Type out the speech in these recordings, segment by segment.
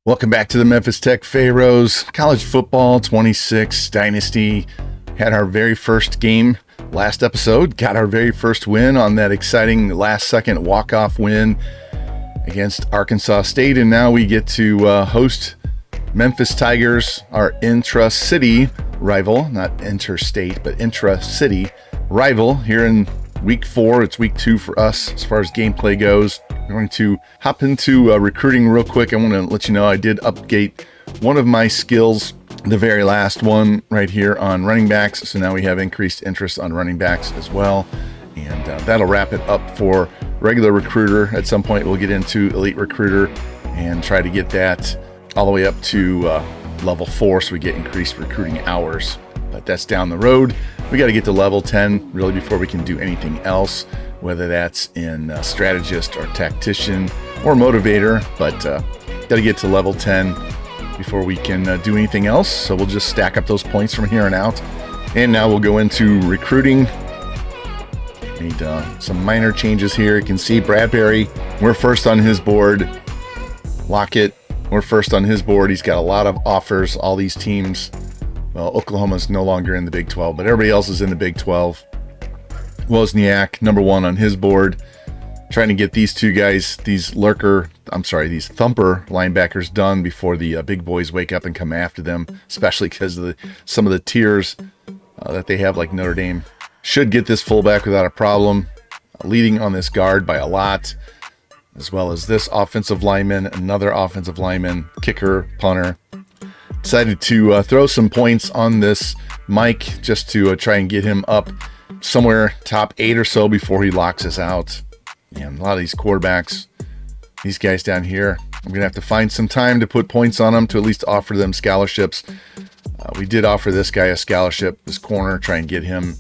Welcome back to the Memphis Tech Pharaohs. College football 26 dynasty. Had our very first game last episode. Got our very first win on that exciting last-second walk-off win against Arkansas State. And now we get to host Memphis Tigers, our intra-city rival. Not interstate, but intra-city rival here in week 4. It's week 2 for us as far as gameplay goes. I'm going to hop into recruiting real quick. I want to let you know I did update one of my skills, the very last one right here on running backs. So now we have increased interest on running backs as well. And that'll wrap it up for regular recruiter. At some point, we'll get into elite recruiter and try to get that all the way up to level 4 so we get increased recruiting hours. But that's down the road. We got to get to level 10 really before we can do anything else, whether that's in strategist or tactician or motivator. But got to get to level 10 before we can do anything else. So we'll just stack up those points from here on out. And now we'll go into recruiting. Made some minor changes here. You can see Bradbury, we're first on his board. Lockett, we're first on his board. He's got a lot of offers, all these teams. Well, Oklahoma's no longer in the Big 12, but everybody else is in the Big 12. Wozniak, number 1 on his board. Trying to get these two guys, these thumper linebackers done before the big boys wake up and come after them, especially because of some of the tiers that they have, like Notre Dame. Should get this fullback without a problem. Leading on this guard by a lot, as well as this offensive lineman, another offensive lineman, kicker, punter. Decided to throw some points on this Mike just to try and get him up somewhere top 8 or so before he locks us out. And a lot of these quarterbacks, these guys down here, I'm going to have to find some time to put points on them to at least offer them scholarships. We did offer this guy a scholarship, this corner, try and get him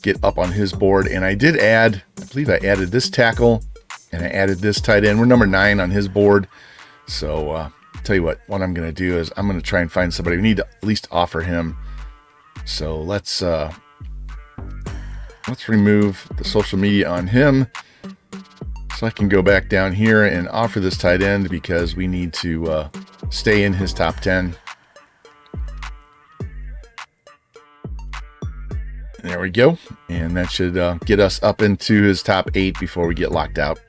get up on his board. And I did add, I believe I added this tackle and I added this tight end. We're number 9 on his board. So tell you what I'm going to do is I'm going to try and find somebody. We need to at least offer him. So let's remove the social media on him so I can go back down here and offer this tight end because we need to stay in his top 10. There we go. And that should get us up into his top 8 before we get locked out.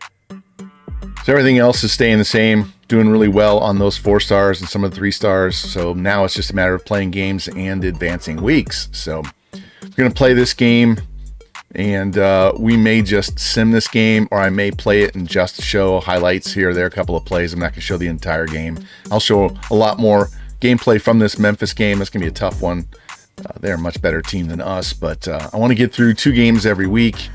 So everything else is staying the same, doing really well on those 4 stars and some of the 3 stars. So now it's just a matter of playing games and advancing weeks. So we're going to play this game. And we may just sim this game, or I may play it and just show highlights here or there, a couple of plays. I'm not going to show the entire game. I'll show a lot more gameplay from this Memphis game. It's going to be a tough one. They're a much better team than us, but I want to get through 2 games every week.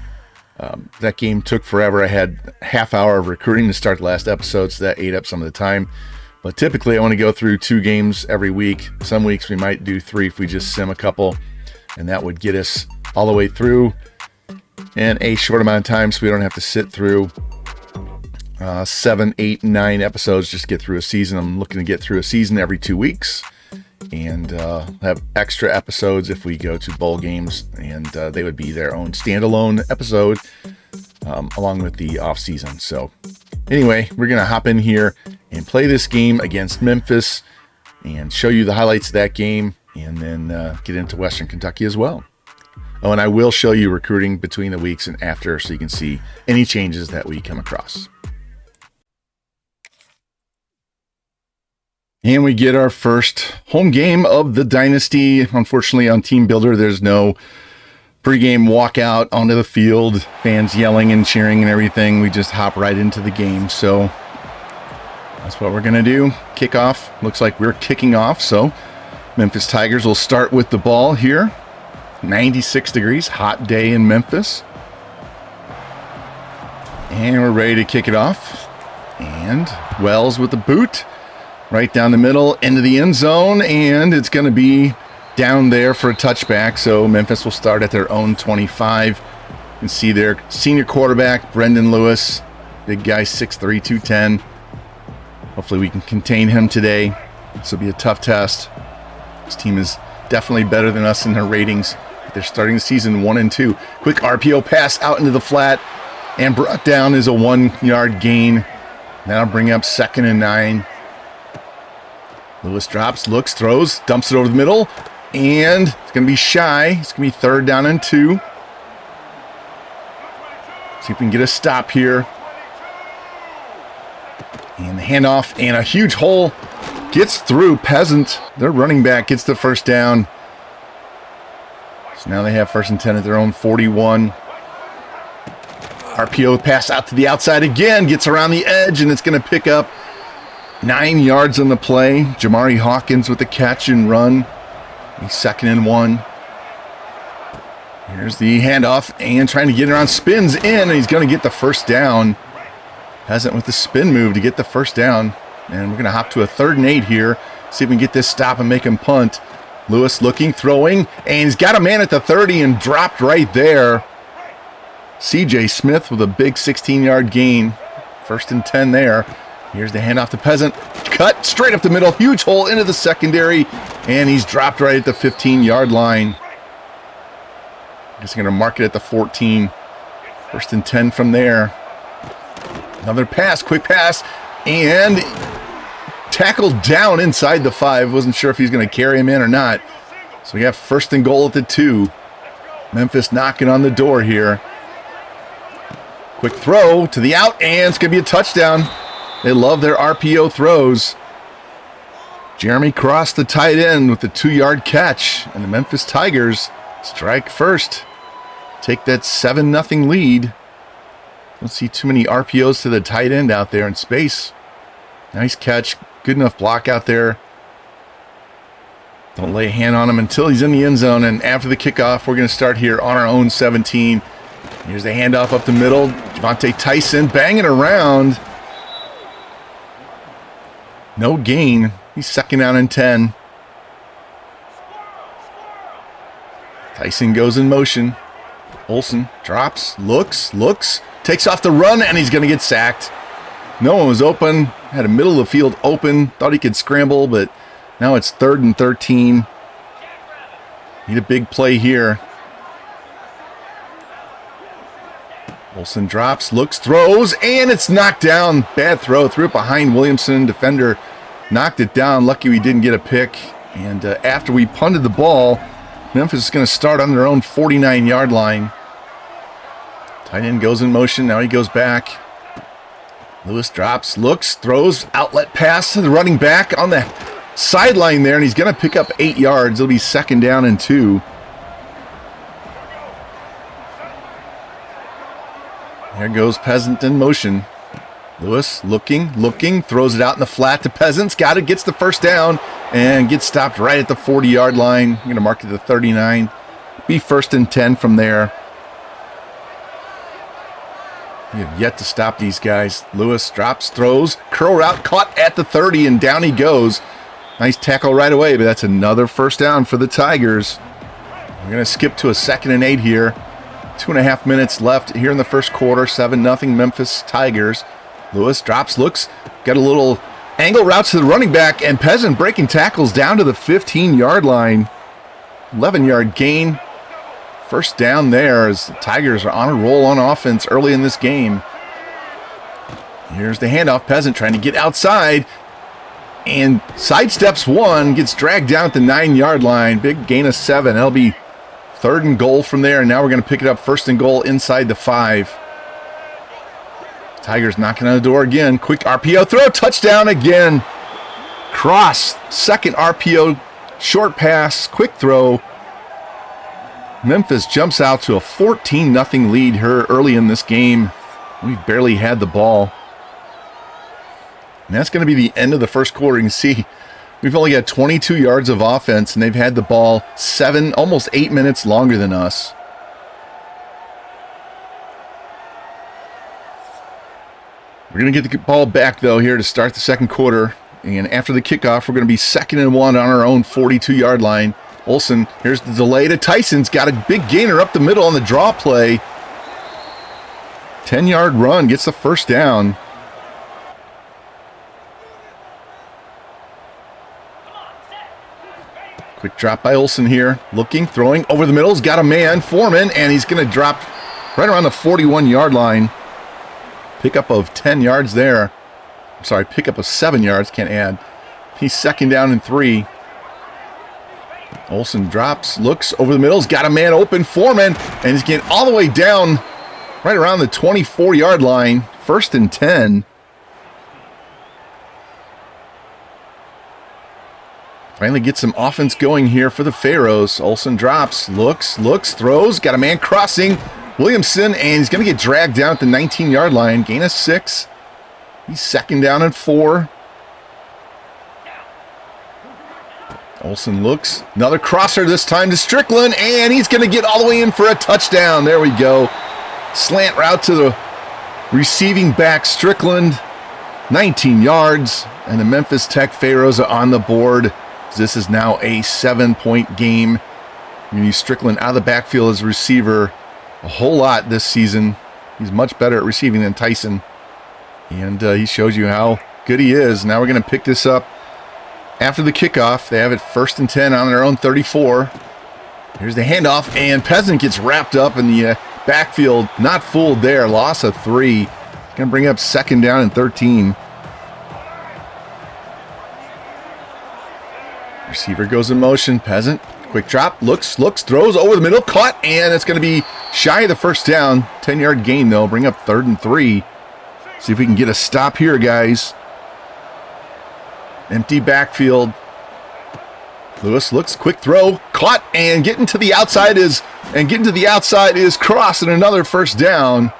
That game took forever. I had a half hour of recruiting to start the last episode, so that ate up some of the time. But typically, I want to go through 2 games every week. Some weeks we might do 3 if we just sim a couple, and that would get us all the way through in a short amount of time, so we don't have to sit through 7, 8, 9 episodes just to get through a season. I'm looking to get through a season every 2 weeks and have extra episodes if we go to bowl games, and they would be their own standalone episode along with the off season. So anyway, we're going to hop in here and play this game against Memphis and show you the highlights of that game, and then get into Western Kentucky as well. Oh, and I will show you recruiting between the weeks and after so you can see any changes that we come across. And we get our first home game of the dynasty. Unfortunately, on Team Builder, there's no pregame walkout onto the field, fans yelling and cheering and everything. We just hop right into the game. So that's what we're going to do. Kickoff. Looks like we're kicking off. So Memphis Tigers will start with the ball here. 96 degrees, hot day in Memphis. And we're ready to kick it off. And Wells with the boot. Right down the middle, into the end zone. And it's going to be down there for a touchback. So Memphis will start at their own 25. You can see their senior quarterback, Brendan Lewis. Big guy, 6'3", 210. Hopefully we can contain him today. This will be a tough test. This team is definitely better than us in their ratings. They're starting the season 1-2. Quick RPO pass out into the flat, and brought down is a 1-yard gain. That'll bring up 2nd and 9. Lewis drops, looks, throws, dumps it over the middle, and it's going to be shy. It's going to be 3rd down and 2. See if we can get a stop here. And the handoff, and a huge hole gets through. Peasant, their running back, gets the first down. So now they have 1st and 10 at their own 41. RPO pass out to the outside again, gets around the edge, and it's going to pick up 9 yards on the play. Jamari Hawkins with the catch and run. He's 2nd and 1. Here's the handoff, and trying to get it around, spins in, and he's going to get the first down. Peasant with the spin move to get the first down. And we're going to hop to a 3rd and 8 here. See if we can get this stop and make him punt. Lewis looking, throwing, and he's got a man at the 30 and dropped right there. CJ Smith with a big 16-yard gain. 1st and 10 there. Here's the handoff to Peasant. Cut straight up the middle. Huge hole into the secondary. And he's dropped right at the 15-yard line. I guess I'm going to mark it at the 14. 1st and 10 from there. Another pass, quick pass. And tackled down inside the 5. Wasn't sure if he's going to carry him in or not. So we have 1st and goal at the 2. Memphis knocking on the door here. Quick throw to the out, and it's going to be a touchdown. They love their RPO throws. Jeremy Cross, the tight end, with the 2-yard catch. And the Memphis Tigers strike first. Take that 7-0 lead. Don't see too many RPOs to the tight end out there in space. Nice catch. Good enough block out there. Don't lay a hand on him until he's in the end zone. And after the kickoff, we're going to start here on our own 17. Here's the handoff up the middle. Javonte Tyson banging around. No gain. He's 2nd down and 10. Tyson goes in motion. Olsen drops, looks, takes off the run, and he's going to get sacked. No one was open. Had a middle of the field open. Thought he could scramble, but now it's 3rd and 13. Need a big play here. Olsen drops, looks, throws, and it's knocked down. Bad throw. Threw it behind Williamson. Defender knocked it down. Lucky we didn't get a pick. And after we punted the ball, Memphis is going to start on their own 49-yard line. Tight end goes in motion. Now he goes back. Lewis drops, looks, throws, outlet pass to the running back on the sideline there, and he's going to pick up 8 yards. It'll be 2nd down and 2. There goes Peasant in motion. Lewis looking, throws it out in the flat to Peasants. Got it, gets the first down, and gets stopped right at the 40-yard line. I'm going to mark it to 39. Be 1st and 10 from there. We have yet to stop these guys. Lewis drops, throws, curl route, caught at the 30, and down he goes. Nice tackle right away, but that's another first down for the Tigers. We're going to skip to a 2nd and 8 here. 2.5 minutes left here in the first quarter. 7-0 Memphis Tigers. Lewis drops, looks, got a little angle route to the running back, and Peasant breaking tackles down to the 15-yard line. 11-yard gain. First down there as the Tigers are on a roll on offense early in this game. Here's the handoff. Peasant trying to get outside and sidesteps one, gets dragged down at the 9-yard line. Big gain of 7. That'll be 3rd and goal from there, and now we're going to pick it up 1st and goal inside the 5. Tigers knocking on the door again. Quick RPO throw, touchdown again. Cross, 2nd RPO, short pass, quick throw. Memphis jumps out to a 14-0 lead here early in this game. We've barely had the ball. And that's going to be the end of the first quarter. You can see we've only got 22 yards of offense, and they've had the ball 7, almost 8 minutes longer than us. We're going to get the ball back, though, here to start the second quarter. And after the kickoff, we're going to be 2nd and 1 on our own 42-yard line. Olsen, here's the delay to Tyson's got a big gainer up the middle on the draw play. 10-yard run, gets the first down. Quick drop by Olsen here. Looking, throwing, over the middle. He's got a man, Foreman, and he's going to drop right around the 41-yard line. Pickup of 10 yards there. I'm sorry, pickup of 7 yards, can't add. He's second down and 3. Olsen drops, looks over the middle. He's got a man open, Foreman, and he's getting all the way down right around the 24-yard line. 1st and 10. Finally get some offense going here for the Pharaohs. Olsen drops, looks, throws. Got a man crossing. Williamson, and he's going to get dragged down at the 19-yard line. Gain of 6. He's second down and 4. Olsen looks. Another crosser this time to Strickland, and he's going to get all the way in for a touchdown. There we go. Slant route to the receiving back, Strickland. 19 yards, and the Memphis Tech Pharaohs are on the board. This is now a 7-point game. You use Strickland out of the backfield as a receiver a whole lot this season. He's much better at receiving than Tyson. And he shows you how good he is. Now we're going to pick this up after the kickoff. They have it 1st and 10 on their own 34. Here's the handoff, and Peasant gets wrapped up in the backfield. Not fooled there. Loss of 3. Going to bring up 2nd down and 13. Receiver goes in motion. Peasant, quick drop, looks, throws over the middle, caught, and it's going to be shy of the 1st down. 10-yard gain, though. Bring up 3rd and 3. See if we can get a stop here, guys. Empty backfield. Lewis looks, quick throw, caught, and getting to the outside is Cross, and another 1st down.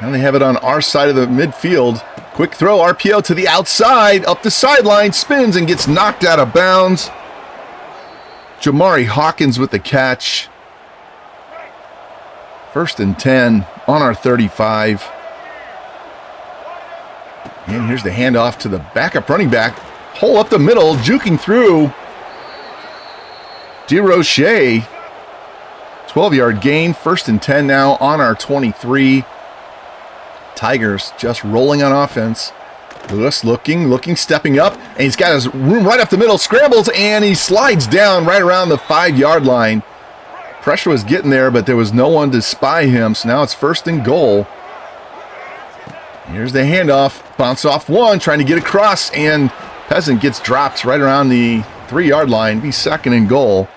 Now they have it on our side of the midfield. Quick throw, RPO to the outside, up the sideline, spins and gets knocked out of bounds. Jamari Hawkins with the catch. 1st and 10 on our 35. And here's the handoff to the backup running back. Hole up the middle, juking through. DeRoche. 12-yard gain, 1st and 10 now on our 23. Tigers just rolling on offense. Lewis looking, stepping up, and he's got his room right up the middle, scrambles, and he slides down right around the 5-yard line. Pressure was getting there, but there was no one to spy him, so now it's 1st and goal. Here's the handoff, bounce off 1, trying to get across, and Peasant gets dropped right around the 3-yard line. Be 2nd and goal.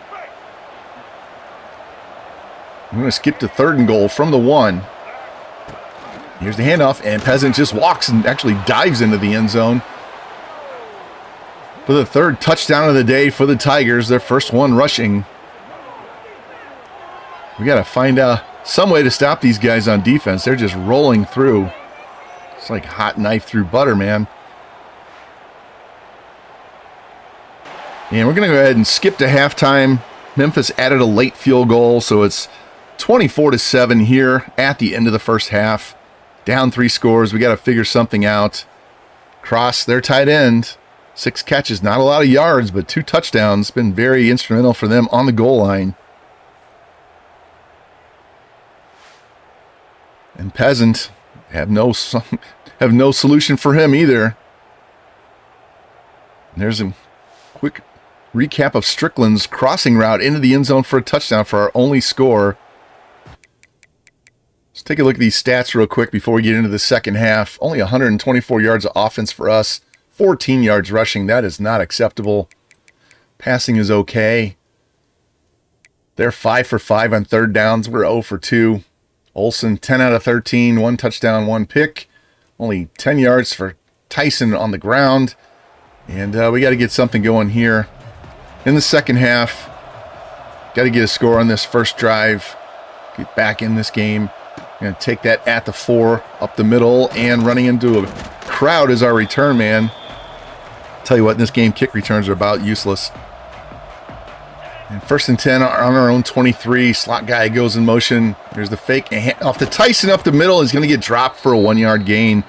I'm going to skip to 3rd and goal from the 1. Here's the handoff, and Peasant just walks and actually dives into the end zone for the 3rd touchdown of the day for the Tigers, their 1st one rushing. We got to find some way to stop these guys on defense. They're just rolling through. It's like hot knife through butter, man. And we're going to go ahead and skip to halftime. Memphis added a late field goal, so it's 24-7 here at the end of the 1st half. Down 3 scores. We got to figure something out. Cross, their tight end. 6 catches, not a lot of yards, but 2 touchdowns. Been very instrumental for them on the goal line. And Peasant have no solution for him either. There's a quick recap of Strickland's crossing route into the end zone for a touchdown for our only score. Let's take a look at these stats real quick before we get into the 2nd half. Only 124 yards of offense for us. 14 yards rushing. That is not acceptable. Passing is okay. They're 5 for 5 on 3rd downs. We're 0 for 2. Olsen, 10 out of 13. 1 touchdown, 1 pick. Only 10 yards for Tyson on the ground. And we got to get something going here in the 2nd half. Got to get a score on this 1st drive. Get back in this game. Going to take that at the 4, up the middle, and running into a crowd is our return man. Tell you what, in this game, kick returns are about useless. And 1st and 10 on our own 23. Slot guy goes in motion. Here's the fake. And off to Tyson up the middle. He's going to get dropped for a 1-yard gain.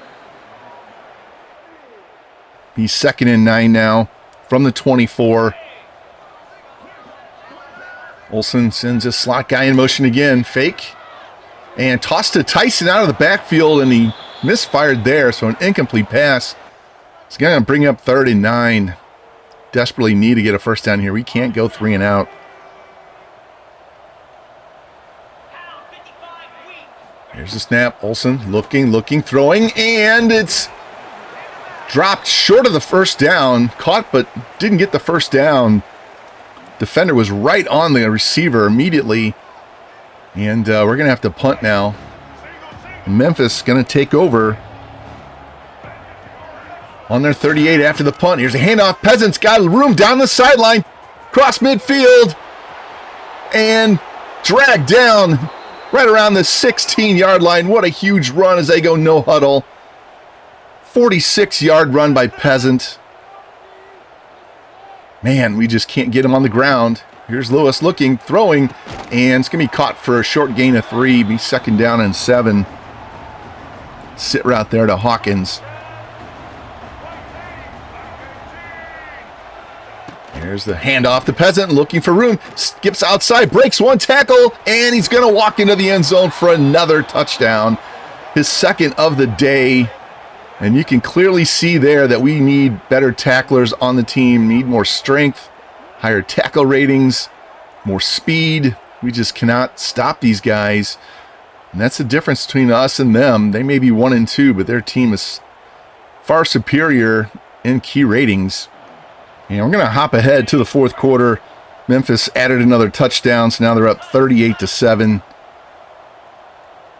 He's 2nd and 9 now from the 24. Olsen sends his slot guy in motion again. Fake. And tossed to Tyson out of the backfield, and he misfired there, so an incomplete pass. It's going to bring up 3rd and 9. Desperately need to get a 1st down here. We can't go 3 and out. Here's the snap. Olsen looking, throwing, and it's dropped short of the first down, caught but didn't get the first down. Defender was right on the receiver immediately, and we're going to have to punt now. Memphis going to take over on their 38 after the punt. Here's a handoff. Peasant's got room down the sideline, cross midfield, and dragged down right around the 16-yard line. What a huge run as they go no huddle. 46-yard run by Peasant. Man, we just can't get him on the ground. Here's Lewis looking, throwing, and it's going to be caught for a short gain of 3. Be second down and 7. Sit right there to Hawkins. There's the handoff to Peasant, looking for room, skips outside, breaks one tackle, and he's going to walk into the end zone for another touchdown. His second of the day. And you can clearly see there that we need better tacklers on the team, need more strength, higher tackle ratings, more speed. We just cannot stop these guys. And that's the difference between us and them. They may be 1 and 2, but their team is far superior in key ratings. And we're going to hop ahead to the fourth quarter. Memphis added another touchdown, so now they're up 38-7.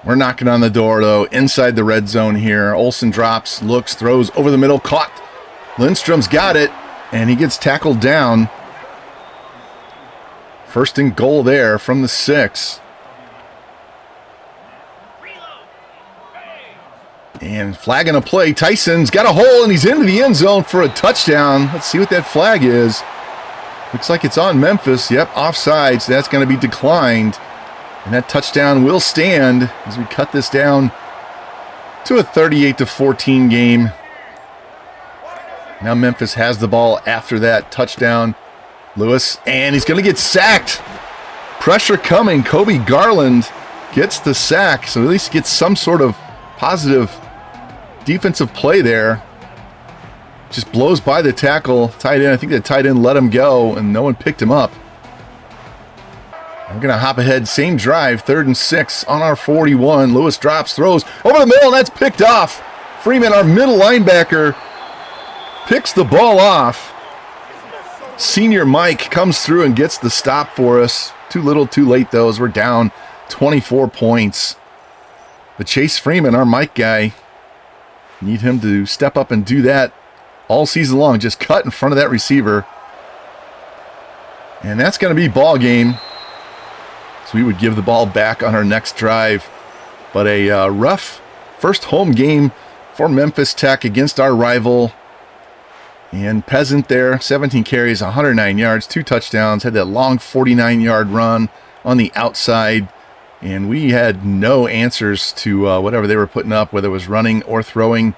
We're knocking on the door, though, inside the red zone here. Olsen drops, looks, throws over the middle, caught. Lindstrom's got it, and he gets tackled down. First and goal there from the 6. And flagging a play. Tyson's got a hole, and he's into the end zone for a touchdown. Let's see what that flag is. Looks like it's on Memphis. Yep, offside, so that's going to be declined. And that touchdown will stand as we cut this down to a 38-14 game. Now Memphis has the ball after that touchdown. Lewis, and he's going to get sacked. Pressure coming. Kobe Garland gets the sack, so at least gets some sort of positive defensive play there. Just blows by the tackle. Tight end, I think the tight end let him go, and no one picked him up. We're going to hop ahead, same drive, 3rd and 6 on our 41. Lewis drops, throws over the middle, and that's picked off. Freeman, our middle linebacker, picks the ball off. Senior Mike comes through and gets the stop for us. Too little, too late, though, as we're down 24 points. But Chase Freeman, our Mike guy, need him to step up and do that all season long. Just cut in front of that receiver. And that's going to be ball game. So we would give the ball back on our next drive. But a rough first home game for Memphis Tech against our rival. And Peasant there, 17 carries, 109 yards, 2 touchdowns. Had that long 49-yard run on the outside. And we had no answers to whatever they were putting up, whether it was running or throwing.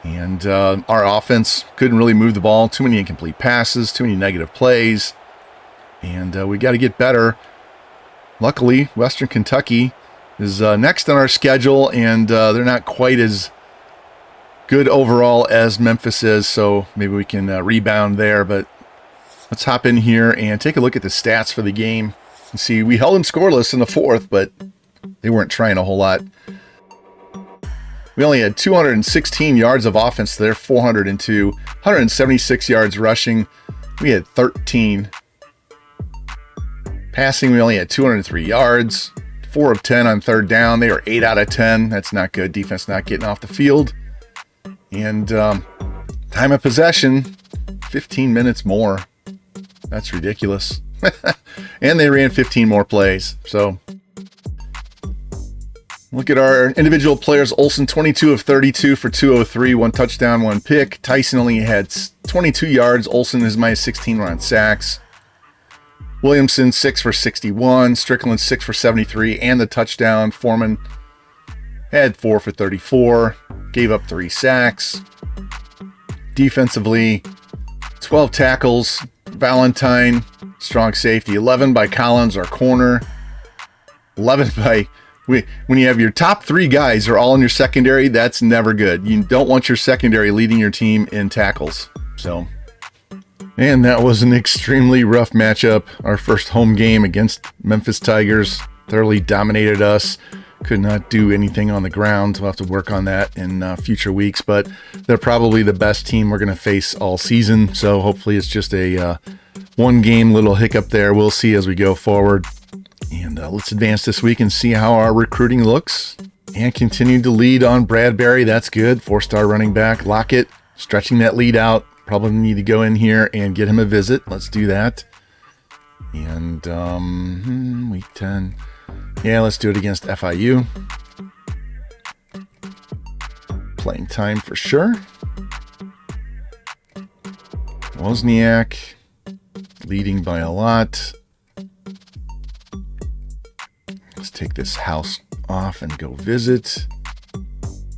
And our offense couldn't really move the ball. Too many incomplete passes, too many negative plays. And we got to get better. Luckily, Western Kentucky is next on our schedule, and they're not quite as good overall as Memphis is, so maybe we can rebound there. But let's hop in here and take a look at the stats for the game. And see, we held them scoreless in the 4th, but they weren't trying a whole lot. We only had 216 yards of offense there, 402, 176 yards rushing. We had 13. Passing, we only had 203 yards, 4 of 10 on 3rd down. They were 8 out of 10. That's not good. Defense not getting off the field. And time of possession, 15 minutes more. That's ridiculous. And they ran 15 more plays. So look at our individual players. Olsen, 22 of 32 for 203, 1 touchdown, 1 pick. Tyson only had 22 yards. Olsen is my 16 run sacks. Williamson, 6 for 61. Strickland, 6 for 73, and the touchdown. Foreman had 4 for 34. Gave up 3 sacks. Defensively, 12 tackles. Valentine, strong safety. 11 by Collins, our corner. 11 by... When you have your top 3 guys are all in your secondary, that's never good. You don't want your secondary leading your team in tackles. So... And that was an extremely rough matchup. Our first home game against Memphis Tigers thoroughly dominated us. Could not do anything on the ground. We'll have to work on that in future weeks, but they're probably the best team we're going to face all season. So hopefully it's just a one game little hiccup there. We'll see as we go forward. And let's advance this week and see how our recruiting looks. And continue to lead on Bradbury. That's good. 4-star running back. Lockett stretching that lead out. Probably need to go in here and get him a visit. Let's do that. And week 10. Yeah, let's do it against FIU. Playing time for sure. Wozniak leading by a lot. Let's take this house off and go visit.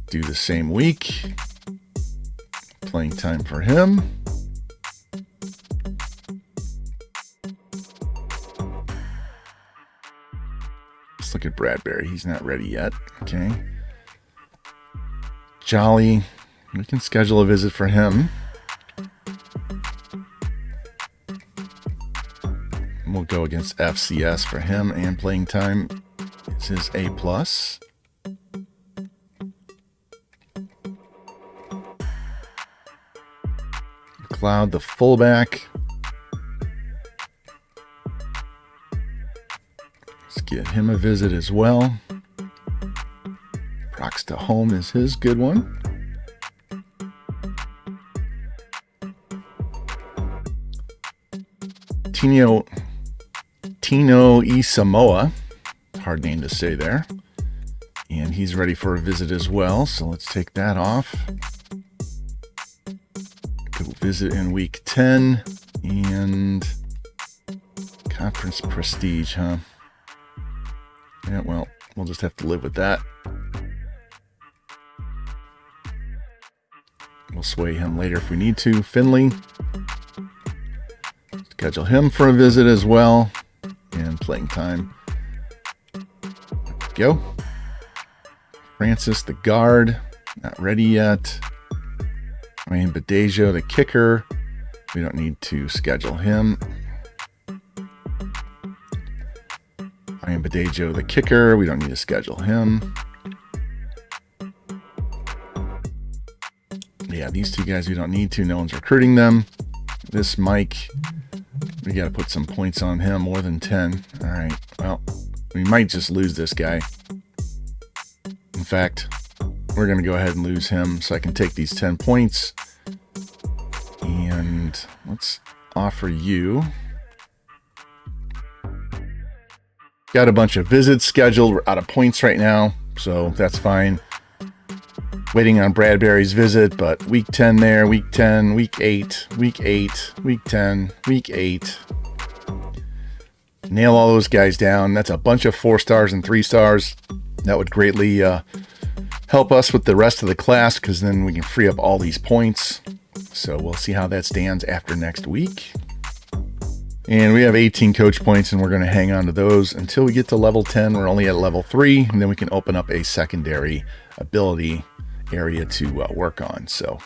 Do the same week. Playing time for him. Let's look at Bradbury. He's not ready yet. Okay. Jolly. We can schedule a visit for him. We'll go against FCS for him, and playing time is his A+. Cloud, the fullback. Let's get him a visit as well. Prox to home is his good one. Tino Isamoa, hard name to say there. And he's ready for a visit as well, so let's take that off. Go visit in week 10. And conference prestige, huh? Yeah, well, we'll just have to live with that. We'll sway him later if we need to. Finley. Schedule him for a visit as well. And playing time. There we go. Francis, the guard. Not ready yet. Ryan Badejo, the kicker. We don't need to schedule him. Ryan Badejo, the kicker. We don't need to schedule him. Yeah, these two guys we don't need to. No one's recruiting them. This Mike, we got to put some points on him, more than 10. All right, well, we might just lose this guy. In fact, we're going to go ahead and lose him so I can take these 10 points. And let's offer you. Got a bunch of visits scheduled. We're out of points right now, so that's fine. Waiting on Bradbury's visit, but week 10 there, week 10, week 8, week 8, week 10, week 8. Nail all those guys down. That's a bunch of 4 stars and 3 stars. That would greatly help us with the rest of the class, because then we can free up all these points. So we'll see how that stands after next week. And we have 18 coach points, and we're going to hang on to those until we get to level 10. We're only at level 3, and then we can open up a secondary ability area to work on. So,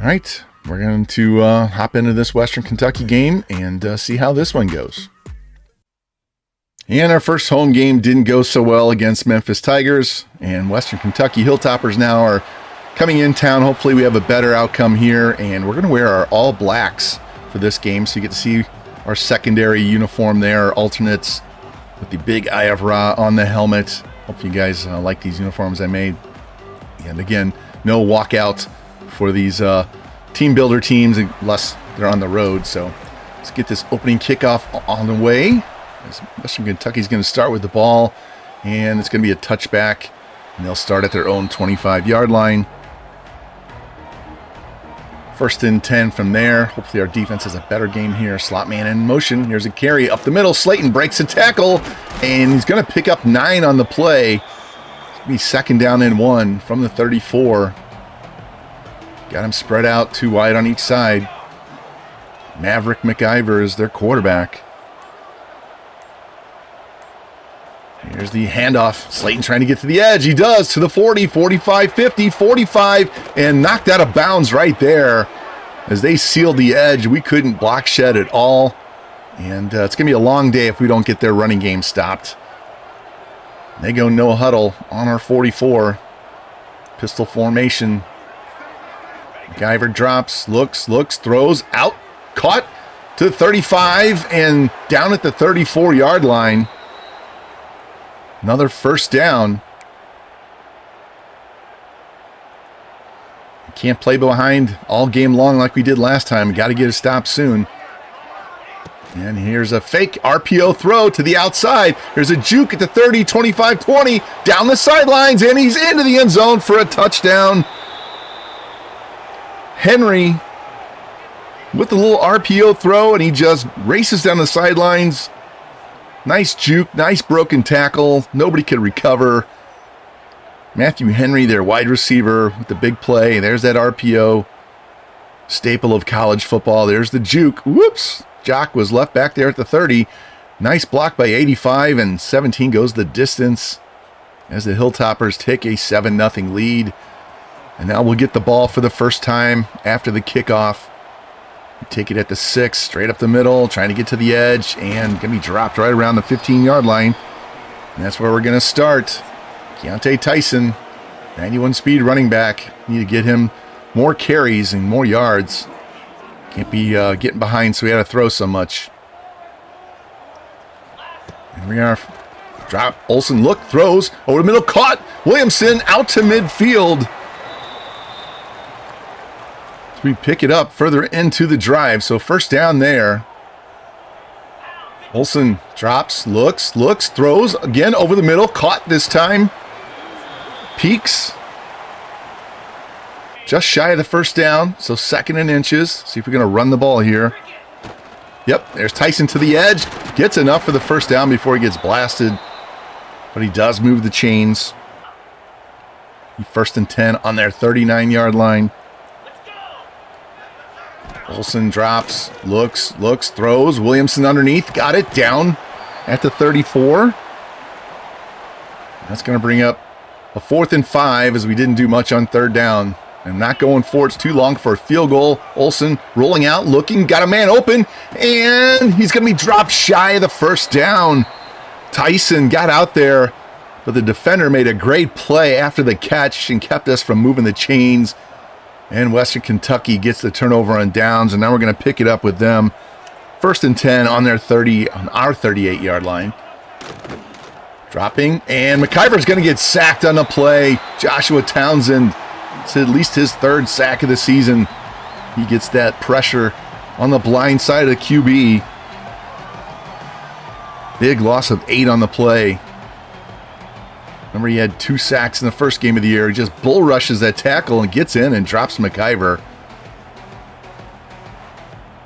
all right, we're going to hop into this Western Kentucky game and see how this one goes. And our first home game didn't go so well against Memphis Tigers, and Western Kentucky Hilltoppers now are coming in town. Hopefully we have a better outcome here, and we're going to wear our all blacks for this game, so you get to see our secondary uniform there, alternates with the big Eye of Ra on the helmet. Hope you guys like these uniforms I made. And again, no walkout for these team builder teams unless they're on the road. So let's get this opening kickoff on the way. Western Kentucky's going to start with the ball, and it's going to be a touchback, and they'll start at their own 25-yard line. First and 10 from there. Hopefully our defense has a better game here. Slot man in motion. Here's a carry up the middle. Slayton breaks a tackle, and he's going to pick up 9 on the play. It's going to be second down and 1 from the 34. Got him spread out 2 wide on each side. Maverick McIver is their quarterback. Here's the handoff. Slayton trying to get to the edge. He does, to the 40, 45, 50, 45, and knocked out of bounds right there as they sealed the edge. We couldn't block shed at all, and it's going to be a long day if we don't get their running game stopped. They go no huddle on our 44. Pistol formation. McIver drops, looks, throws, out, caught to 35 and down at the 34-yard line. Another first down. Can't play behind all game long like we did last time. Got to get a stop soon. And here's a fake RPO throw to the outside. There's a juke at the 30, 25, 20, down the sidelines, and he's into the end zone for a touchdown. Henry with a little RPO throw, and he just races down the sidelines. Nice juke, nice broken tackle. Nobody could recover. Matthew Henry, their wide receiver, with the big play. There's that RPO, staple of college football. There's the juke. Whoops. Jock was left back there at the 30. Nice block by 85, and 17 goes the distance as the Hilltoppers take a 7-0 lead. And now we'll get the ball for the first time after the kickoff. We take it at the 6, straight up the middle, trying to get to the edge, and going to be dropped right around the 15-yard line. And that's where we're going to start. Keontae Tyson, 91 speed running back. Need to get him more carries and more yards. Can't be getting behind, so we had to throw so much. And we are drop. Olsen look, throws over the middle, caught. Williamson out to midfield. So we pick it up further into the drive. So first down there. Olsen drops, looks, throws again over the middle, caught this time. Peaks. Just shy of the first down, so 2nd and inches. See if we're going to run the ball here. Yep, there's Tyson to the edge. Gets enough for the first down before he gets blasted. But he does move the chains. 1st and 10 on their 39-yard line. Olsen drops, looks, throws. Williamson underneath, got it down at the 34. That's going to bring up a 4th and 5 as we didn't do much on 3rd down. And not going for it's too long for a field goal. Olsen rolling out, looking, got a man open, and he's going to be dropped shy of the first down. Tyson got out there, but the defender made a great play after the catch and kept us from moving the chains. And Western Kentucky gets the turnover on downs, and now we're going to pick it up with them. 1st and 10 on their 30, on our 38-yard line. Dropping, and McIver's going to get sacked on the play. Joshua Townsend. It's at least his 3rd sack of the season. He gets that pressure on the blind side of the QB. Big loss of 8 on the play. Remember, he had 2 sacks in the first game of the year. He just bull rushes that tackle and gets in and drops McIver.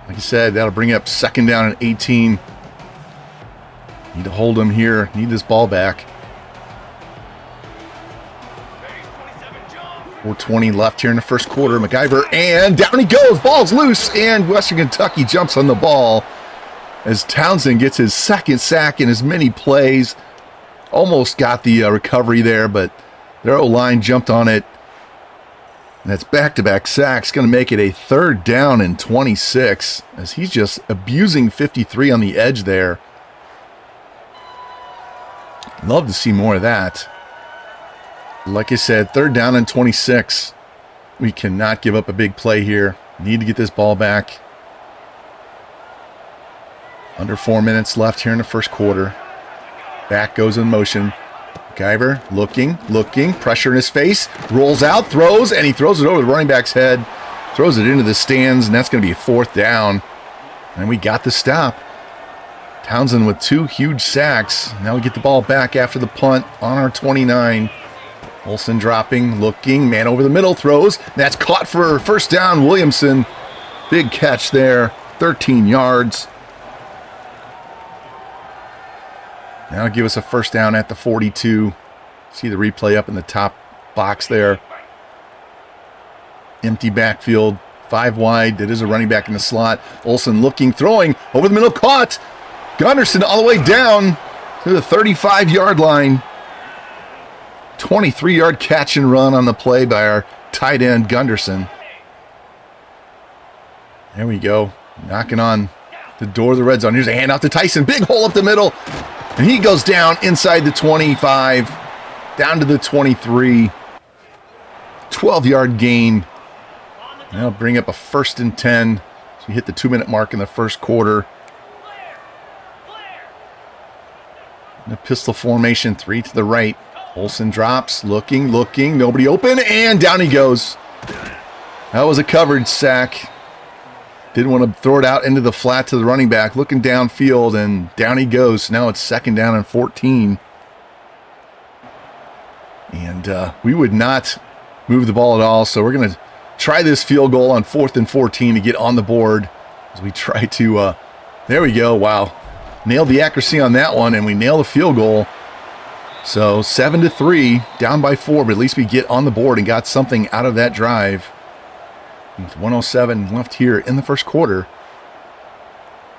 Like I said, that'll bring up 2nd down and 18. Need to hold him here. Need this ball back. 4:20 left here in the first quarter. McIver, and down he goes. Ball's loose, and Western Kentucky jumps on the ball as Townsend gets his 2nd sack in as many plays. Almost got the recovery there, but their O-line jumped on it. And that's back-to-back sacks. Going to make it a 3rd down and 26 as he's just abusing 53 on the edge there. Love to see more of that. Like I said, 3rd down and 26. We cannot give up a big play here. Need to get this ball back. Under 4 minutes left here in the first quarter. Back goes in motion. McIver looking, pressure in his face, rolls out, throws, and he throws it over the running back's head. Throws it into the stands, and that's going to be a 4th down. And we got the stop. Townsend with 2 huge sacks. Now we get the ball back after the punt on our 29. Olsen dropping, looking, man over the middle, throws. That's caught for first down. Williamson, big catch there, 13 yards. Now give us a first down at the 42. See the replay up in the top box there. Empty backfield, 5 wide. That is a running back in the slot. Olsen looking, throwing, over the middle, caught. Gunderson all the way down to the 35-yard line. 23-yard catch and run on the play by our tight end, Gunderson. There we go. Knocking on the door of the red zone. Here's a handoff to Tyson. Big hole up the middle. And he goes down inside the 25, down to the 23. 12-yard gain. Now bring up a 1st and 10. So we hit the 2-minute mark in the first quarter. In a pistol formation, 3 to the right. Olsen drops, looking, nobody open, and down he goes. That was a coverage sack. Didn't want to throw it out into the flat to the running back, looking downfield, and down he goes. Now it's 2nd down and 14. And we would not move the ball at all, so we're going to try this field goal on 4th and 14 to get on the board as we try to, there we go, wow. Nailed the accuracy on that one, and we nailed the field goal. So 7-3, down by 4, but at least we get on the board and got something out of that drive. With 1:07 left here in the first quarter.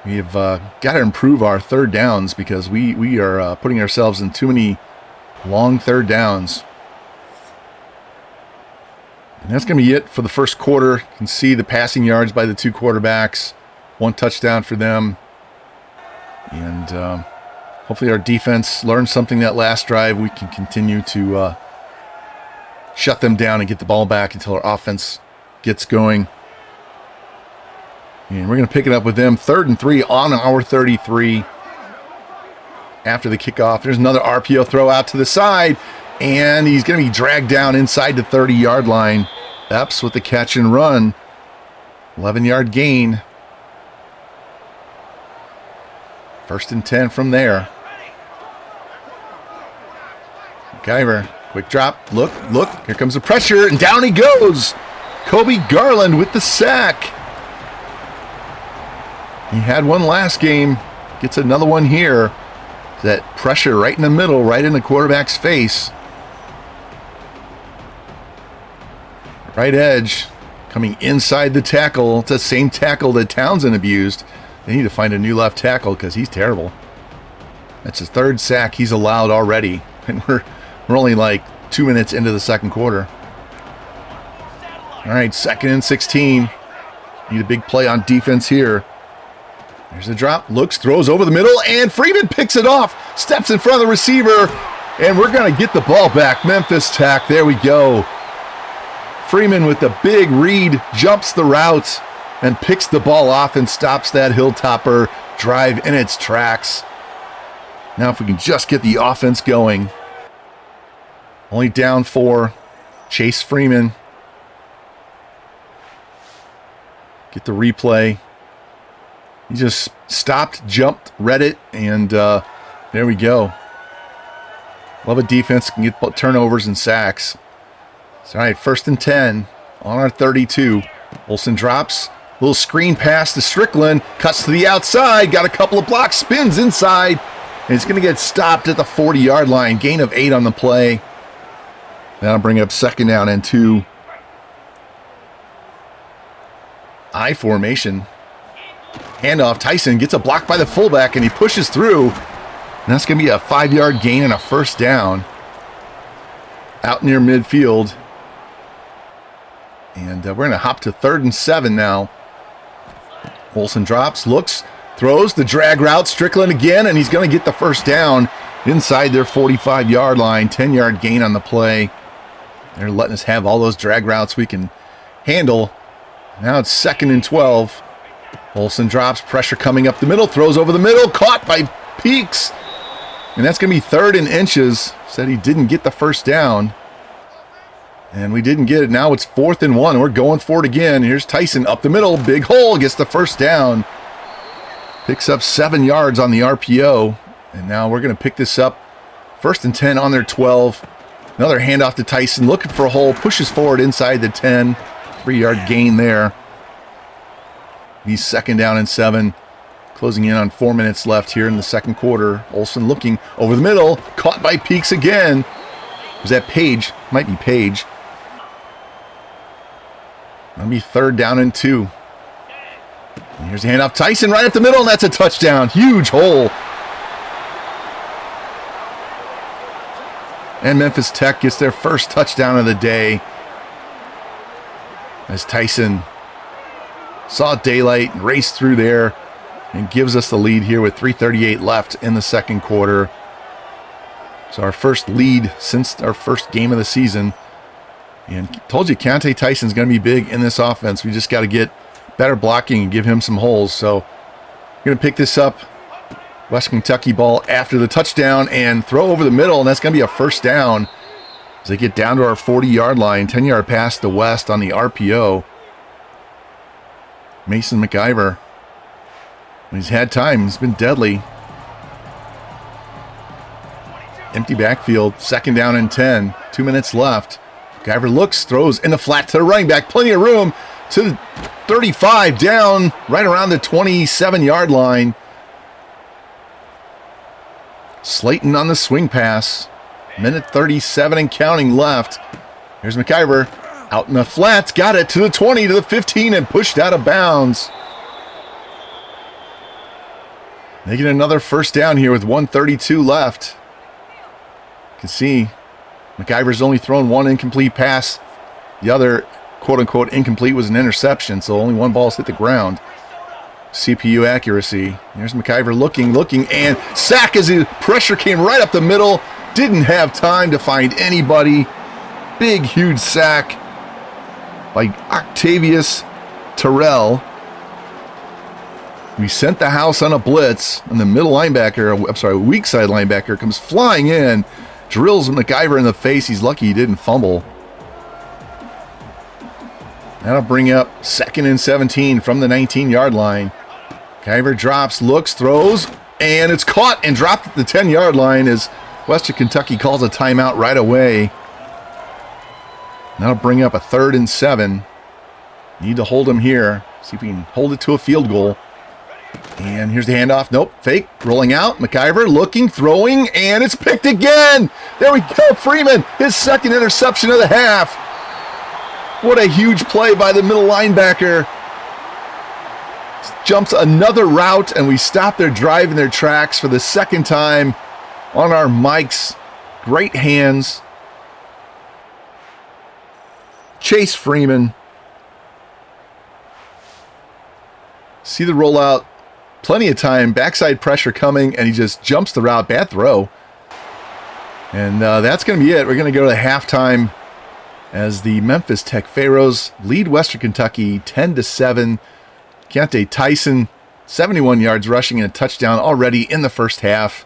We have got to improve our third downs because we are putting ourselves in too many long third downs. And that's going to be it for the first quarter. You can see the passing yards by the 2 quarterbacks. 1 touchdown for them. And hopefully our defense learned something that last drive. We can continue to shut them down and get the ball back until our offense gets going. And we're going to pick it up with them. 3rd and 3 on our 33. After the kickoff, there's another RPO throw out to the side. And he's going to be dragged down inside the 30-yard line. Epps with the catch and run. 11-yard gain. 1st and 10 from there. McIver, quick drop. Look. Here comes the pressure, and down he goes. Kobe Garland with the sack. He had one last game. Gets another one here. That pressure right in the middle, right in the quarterback's face. Right edge coming inside the tackle. It's the same tackle that Townsend abused. They need to find a new left tackle because he's terrible. That's his 3rd sack he's allowed already. And we're only like 2 minutes into the second quarter. All right, 2nd and 16. Need a big play on defense here. There's a drop, looks, throws over the middle, and Freeman picks it off. Steps in front of the receiver, and we're going to get the ball back. Memphis Tech, there we go. Freeman with the big read, jumps the route, and picks the ball off and stops that Hilltopper drive in its tracks. Now if we can just get the offense going. Only down 4. Chase Freeman. Get the replay. He just stopped, jumped, read it, and there we go. Love a defense can get turnovers and sacks. All right, 1st and 10 on our 32. Olsen drops. Little screen pass to Strickland. Cuts to the outside. Got a couple of blocks. Spins inside. And it's going to get stopped at the 40-yard line. Gain of 8 on the play. That'll bring up 2nd down and 2. I formation. Handoff. Tyson gets a block by the fullback, and he pushes through. And that's going to be a 5-yard gain and a 1st down. Out near midfield. And we're going to hop to 3rd and 7 now. Olsen drops, looks, throws the drag route. Strickland again, and he's going to get the 1st down inside their 45-yard line. 10-yard gain on the play. They're letting us have all those drag routes we can handle. Now it's 2nd and 12. Olsen drops, pressure coming up the middle, throws over the middle, caught by Peaks. And that's going to be 3rd and inches. Said he didn't get the 1st down. And we didn't get it. Now it's 4th and 1. We're going for it again. Here's Tyson up the middle. Big hole. Gets the 1st down. Picks up 7 yards on the RPO. And now we're going to pick this up. 1st and 10 on their 12. Another handoff to Tyson. Looking for a hole. Pushes forward inside the 10. 3-yard gain there. He's 2nd down and 7. Closing in on 4 minutes left here in the second quarter. Olsen looking over the middle. Caught by Peaks again. Was that Page? Might be Page. That'll be 3rd down and 2. And here's the handoff. Tyson right up the middle, and that's a touchdown. Huge hole. And Memphis Tech gets their 1st touchdown of the day. As Tyson saw daylight and raced through there. and gives us the lead here with 3:38 left in the second quarter. So our first lead since our first game of the season. And told you Keontae Tyson's going to be big in this offense. We just got to get better blocking and give him some holes. So we're going to pick this up. Western Kentucky ball after the touchdown and throw over the middle, and that's going to be a first down as they get down to our 40-yard line. 10-yard pass to West on the RPO. Mason McIver, when he's had time, he's been deadly. Empty backfield, second down and 10. 2 minutes left. McIver looks, throws in the flat to the running back. Plenty of room to the 35, down right around the 27-yard line. Slayton on the swing pass. Minute 37 and counting left. Here's McIver out in the flats. Got it to the 20, to the 15, and pushed out of bounds. They get another first down here with 1:32 left. You can see McIver's only thrown one incomplete pass. The other, quote-unquote, incomplete was an interception, so only one ball's hit the ground. CPU accuracy. Here's McIver looking, and sack as the pressure came right up the middle. Didn't have time to find anybody. Big, huge sack by Octavius Terrell. We sent the house on a blitz, and the middle linebacker, I'm sorry, weak side linebacker comes flying in, drills McIver in the face. He's lucky he didn't fumble. That'll bring up 2nd and 17 from the 19-yard line. McIver drops, looks, throws, and it's caught and dropped at the 10-yard line as Western Kentucky calls a timeout right away. That'll bring up a 3rd and 7. Need to hold him here. See if we can hold it to a field goal. And here's the handoff. Nope, fake. Rolling out. McIver looking, throwing, and it's picked again. There we go. Freeman, his second interception of the half. What a huge play by the middle linebacker. Jumps another route, and we stop their drive in their tracks for the second time on our mics. Great hands. Chase Freeman. See the rollout. Plenty of time. Backside pressure coming, and he just jumps the route. Bad throw. And that's going to be it. We're going to go to halftime as the Memphis Tech Pharaohs lead Western Kentucky 10-7. Keontae Tyson, 71 yards rushing and a touchdown already in the first half.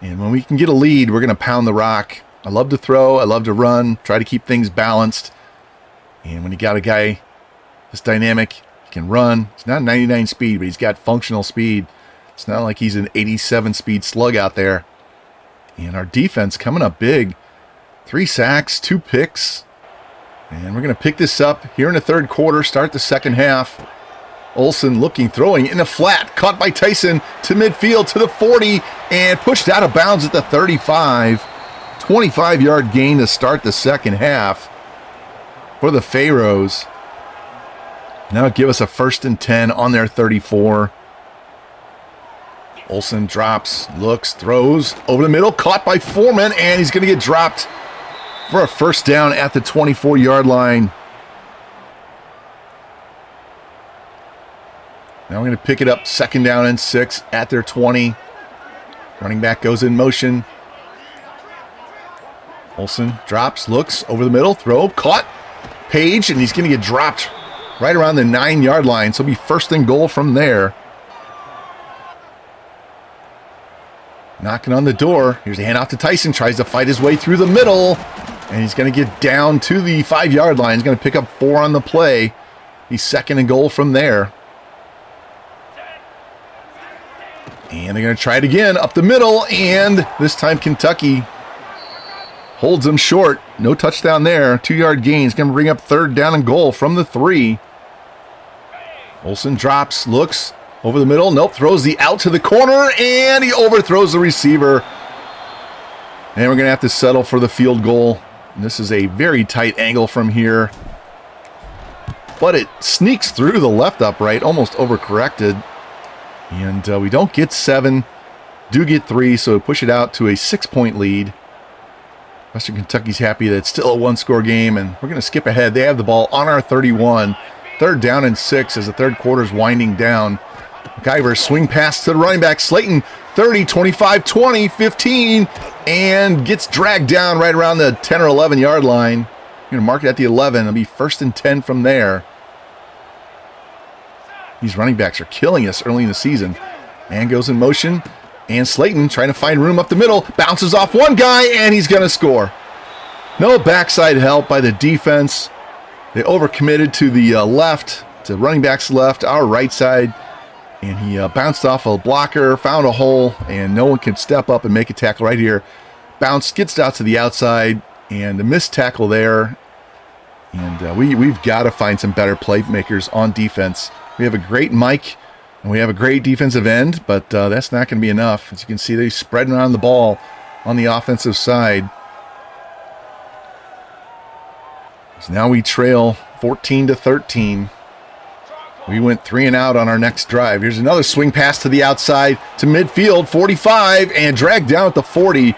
And when we can get a lead, we're going to pound the rock. I love to throw. I love to run. Try to keep things balanced. And when you got a guy this dynamic, he can run. He's not 99 speed, but he's got functional speed. It's not like he's an 87 speed slug out there. And our defense coming up big. 3 sacks, 2 picks. And we're going to pick this up here in the third quarter, start the second half. Olsen looking, throwing in the flat, caught by Tyson to midfield to the 40 and pushed out of bounds at the 35. 25-yard gain to start the second half for the Pharaohs. Now give us a 1st and 10 on their 34. Olsen drops, looks, throws over the middle, caught by Foreman, and he's going to get dropped for a first down at the 24-yard line. Now we're going to pick it up 2nd down and 6 at their 20. Running back goes in motion. Olsen drops, looks, over the middle, throw, caught. Page, and he's going to get dropped right around the 9-yard line. So it'll be 1st and goal from there. Knocking on the door. Here's the handoff to Tyson. Tries to fight his way through the middle. And he's going to get down to the 5-yard line. He's going to pick up 4 on the play. He's 2nd and goal from there. And they're going to try it again up the middle. And this time Kentucky holds them short. No touchdown there. 2-yard gain. It's going to bring up 3rd down and goal from the 3. Olsen drops, looks, over the middle. Nope, throws the out to the corner, and he overthrows the receiver. And we're going to have to settle for the field goal. And this is a very tight angle from here. But it sneaks through the left upright, almost overcorrected. And we don't get 7, do get 3, so push it out to a 6-point lead. Western Kentucky's happy that it's still a 1-score game, and we're going to skip ahead. They have the ball on our 31. 3rd down and 6 as the third quarter's winding down. McIver swing pass to the running back. Slayton, 30, 25, 20, 15, and gets dragged down right around the 10 or 11 yard line. I'm going to mark it at the 11. It'll be 1st and 10 from there. These running backs are killing us early in the season. Man goes in motion, and Slayton trying to find room up the middle. Bounces off one guy, and he's going to score. No backside help by the defense. They overcommitted to the left, to running back's left, our right side. And he bounced off a blocker, found a hole, and no one can step up and make a tackle right here. Bounce, gets out to the outside, and a missed tackle there. And we've got to find some better playmakers on defense. We have a great Mike, and we have a great defensive end, but that's not going to be enough. As you can see, they're spreading around the ball on the offensive side. So now we trail 14-13. We went 3 and out on our next drive. Here's another swing pass to the outside to midfield, 45, and dragged down at the 40.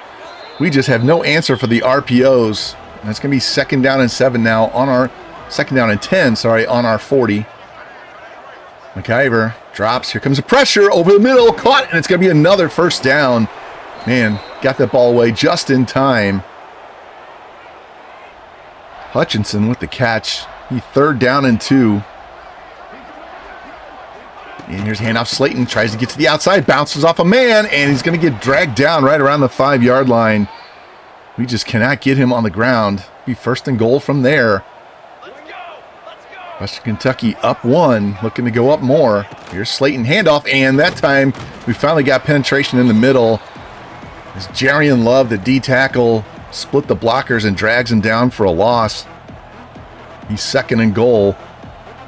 We just have no answer for the RPOs. And it's going to be 2nd down and 7 now on our 2nd down and 10, on our 40. McIver drops. Here comes the pressure over the middle, caught, and it's going to be another 1st down. Man, got that ball away just in time. Hutchinson with the catch. He 3rd down and 2. And here's handoff. Slayton tries to get to the outside, bounces off a man, and he's going to get dragged down right around the 5 yard line. We just cannot get him on the ground. Be 1st and goal from there. Western Kentucky up 1, looking to go up more. Here's Slayton handoff, and that time we finally got penetration in the middle. As Jarian Love, the D tackle, split the blockers and drags him down for a loss. He's 2nd and goal.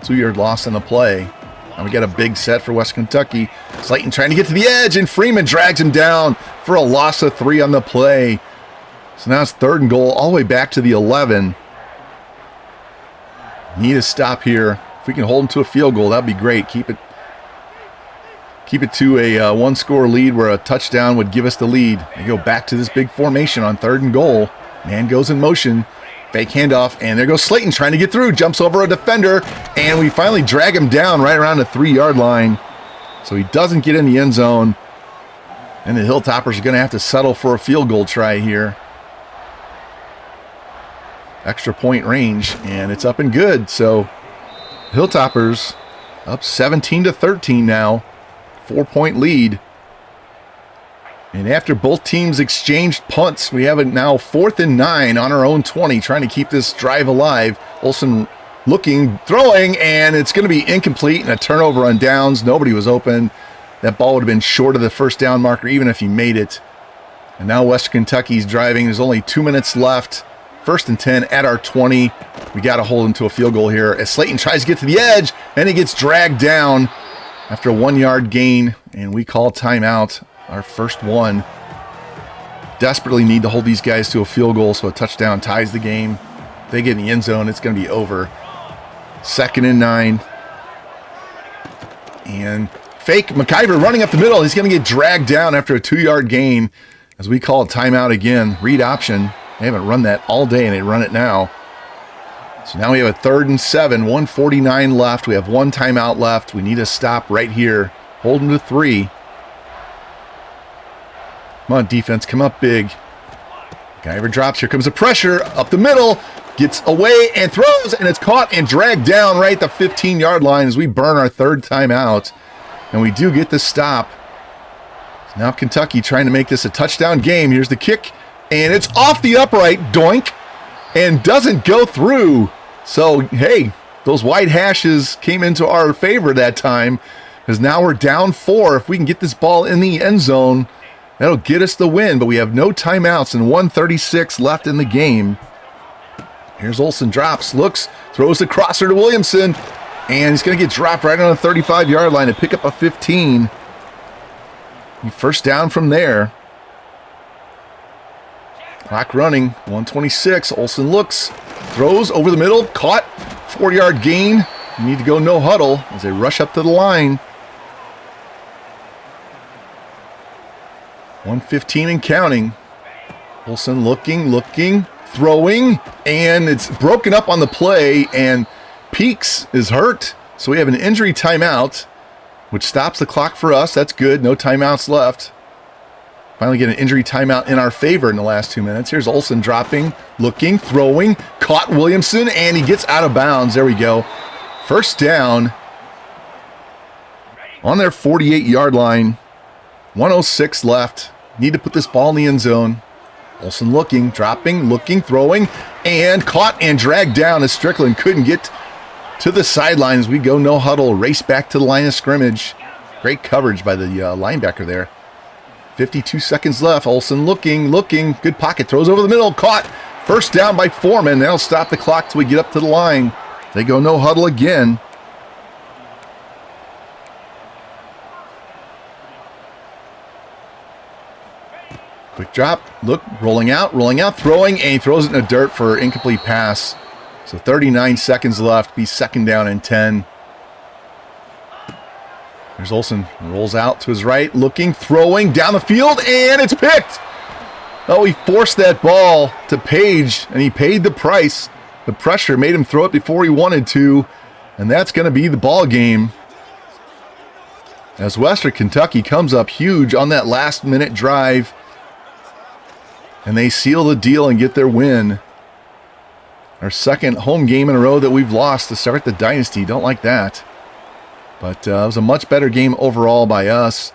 2 yard loss in the play. And we got a big set for West Kentucky. Slayton trying to get to the edge, and Freeman drags him down for a loss of 3 on the play. So now it's 3rd and goal, all the way back to the 11. Need a stop here. If we can hold them to a field goal, that'd be great. Keep it to a 1-score lead where a touchdown would give us the lead. They go back to this big formation on 3rd and goal. Man goes in motion. Fake handoff, and there goes Slayton trying to get through. Jumps over a defender, and we finally drag him down right around the 3 yard line. So he doesn't get in the end zone. And the Hilltoppers are going to have to settle for a field goal try here. Extra point range, and it's up and good. So Hilltoppers up 17-13 now. 4-point lead. And after both teams exchanged punts, we have it now 4th and 9 on our own 20, trying to keep this drive alive. Olsen looking, throwing, and it's going to be incomplete and a turnover on downs. Nobody was open. That ball would have been short of the 1st down marker, even if he made it. And now Western Kentucky's driving. There's only 2 minutes left. 1st and 10 at our 20. We got to hold him to a field goal here as Slayton tries to get to the edge, and he gets dragged down after a 1 yard gain, and we call timeout. Our first one. Desperately need to hold these guys to a field goal so a touchdown ties the game. If they get in the end zone, it's going to be over. 2nd and 9. And fake McIver running up the middle. He's going to get dragged down after a 2 yard gain as we call a timeout again. Read option. They haven't run that all day, and they run it now. So now we have a 3rd and 7, 1:49 left. We have 1 timeout left. We need a stop right here. Hold them to 3. Come on, defense, come up big. McIver drops. Here comes the pressure up the middle. Gets away and throws, and it's caught and dragged down right at the 15 yard line as we burn our 3rd timeout. And we do get the stop. So now Kentucky trying to make this a touchdown game. Here's the kick, and it's off the upright, doink, and doesn't go through. So, hey, those white hashes came into our favor that time because now we're down 4. If we can get this ball in the end zone, that'll get us the win, but we have no timeouts and 1:36 left in the game. Here's Olsen, drops, looks, throws the crosser to Williamson, and he's going to get dropped right on the 35 yard line and pick up a 15. 1st down from there. Clock running, 1:26. Olsen looks, throws over the middle, caught, 4 yard gain. You need to go no huddle as they rush up to the line. 1:15 and counting. Olsen looking, throwing, and it's broken up on the play, and Peaks is hurt. So we have an injury timeout. which stops the clock for us. That's good. No timeouts left. Finally get an injury timeout in our favor in the last 2 minutes. Here's Olsen dropping, looking, throwing, caught Williamson, and he gets out of bounds. There we go. First down on their 48-yard line. 1:06 left. Need to put this ball in the end zone. Olsen looking, dropping, looking, throwing, and caught and dragged down as Strickland couldn't get to the sideline as we go no huddle, race back to the line of scrimmage. Great coverage by the linebacker there. 52 seconds left. Olsen looking, good pocket, throws over the middle, caught. First down by Foreman. That'll stop the clock till we get up to the line. They go no huddle again. Quick drop, look, rolling out, throwing, and he throws it in the dirt for an incomplete pass. So 39 seconds left, be second down and 10. There's Olsen, rolls out to his right, looking, throwing, down the field, and it's picked. Oh, he forced that ball to Page, and he paid the price. The pressure made him throw it before he wanted to, and that's going to be the ball game. As Western Kentucky comes up huge on that last-minute drive, and they seal the deal and get their win. Our second home game in a row that we've lost to start the dynasty. Don't like that. But it was a much better game overall by us.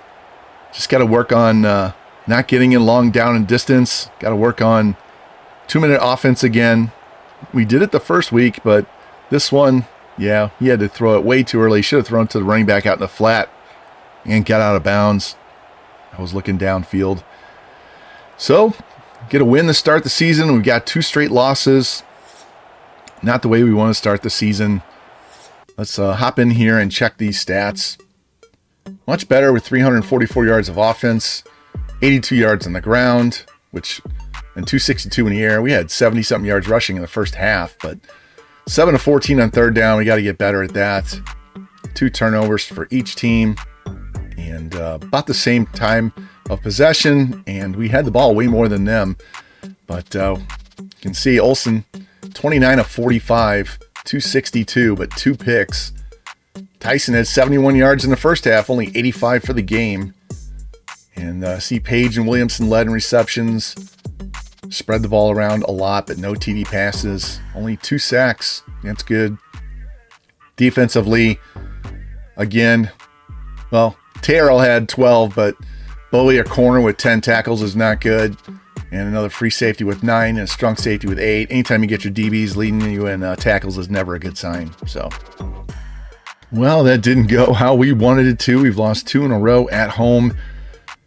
Just got to work on not getting in long down and distance. Got to work on 2-minute offense again. We did it the first week, but this one, yeah, he had to throw it way too early. Should have thrown it to the running back out in the flat and got out of bounds. I was looking downfield. So, get a win to start the season. We've got 2 straight losses. Not the way we want to start the season. Let's hop in here and check these stats. Much better with 344 yards of offense, 82 yards on the ground, and 262 in the air. We had 70-something yards rushing in the first half, but 7 of 14 on third down. We got to get better at that. 2 turnovers for each team, and about the same time of possession, and we had the ball way more than them. But you can see Olsen, 29 of 45, 262, but 2 picks. Tyson had 71 yards in the first half, only 85 for the game. And see Page and Williamson led in receptions. Spread the ball around a lot, but no TD passes. Only 2 sacks. That's good. Defensively, again, well, Terrell had 12, but Bowie, a corner with 10 tackles, is not good. And another free safety with 9 and a strong safety with 8. Anytime you get your DBs leading you in tackles is never a good sign. So, well, that didn't go how we wanted it to. We've lost 2 in a row at home.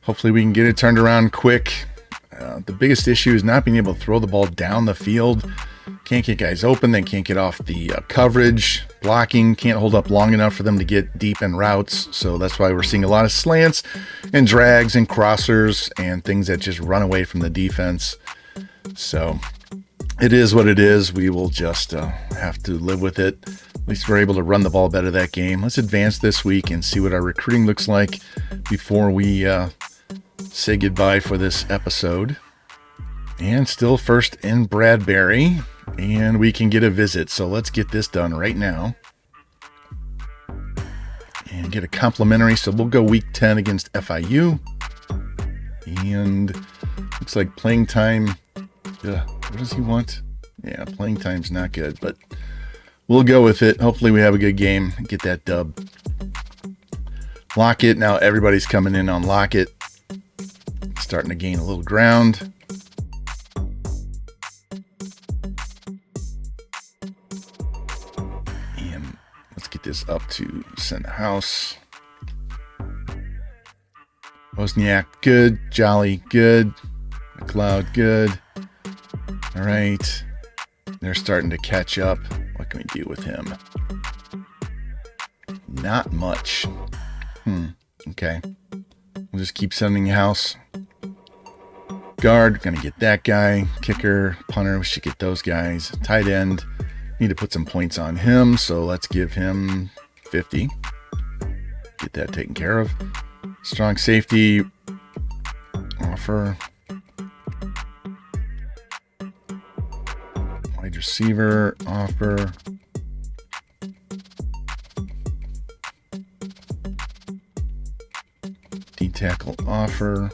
Hopefully we can get it turned around quick. The biggest issue is not being able to throw the ball down the field. Can't get guys open. They can't get off the coverage. Blocking can't hold up long enough for them to get deep in routes. So that's why we're seeing a lot of slants and drags and crossers and things that just run away from the defense. So it is what it is. We will just have to live with it. At least we're able to run the ball better that game. Let's advance this week and see what our recruiting looks like before we say goodbye for this episode. And still first in Bradbury, and we can get a visit. So let's get this done right now and get a complimentary. So we'll go week 10 against FIU, and looks like playing time. What does he want? Yeah, playing time's not good, but we'll go with it. Hopefully we have a good game and get that dub. Lockett, now everybody's coming in on Lockett. Starting to gain a little ground. And let's get this up to center house. Wozniak, good. Jolly, good. McLeod, good. All right. They're starting to catch up. What can we do with him? Not much. Okay. We'll just keep sending house. Guard, gonna get that guy. Kicker, punter, we should get those guys. Tight end, need to put some points on him, so let's give him 50. Get that taken care of. Strong safety, offer. Wide receiver, offer. tackle offer.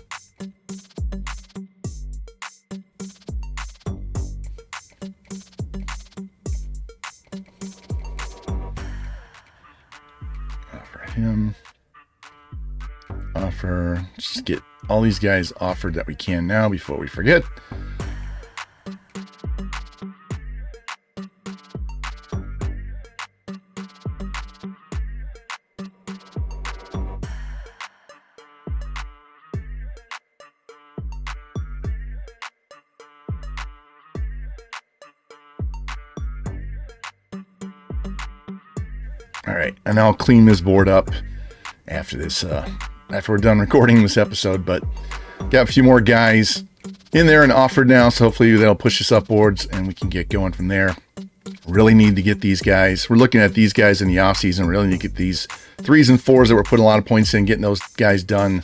Him offer. Just get all these guys offered that we can now before we forget. All right, and I'll clean this board up after this, after we're done recording this episode. But got a few more guys in there and offered now, so hopefully that'll push us upwards and we can get going from there. Really need to get these guys. We're looking at these guys in the off season. Really need to get these 3s and 4s that we're putting a lot of points in, getting those guys done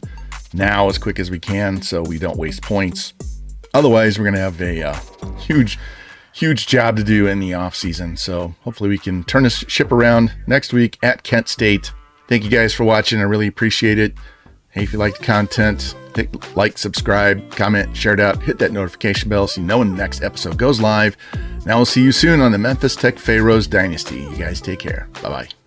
now as quick as we can, so we don't waste points. Otherwise, we're gonna have a huge job to do in the off season. So hopefully we can turn this ship around next week at Kent State. Thank you guys for watching. I really appreciate it. Hey, if you like the content, hit like, subscribe, comment, share it out, hit that notification bell so you know when the next episode goes live. Now we'll see you soon on the Memphis Tech Pharaohs Dynasty. You guys take care. Bye-bye.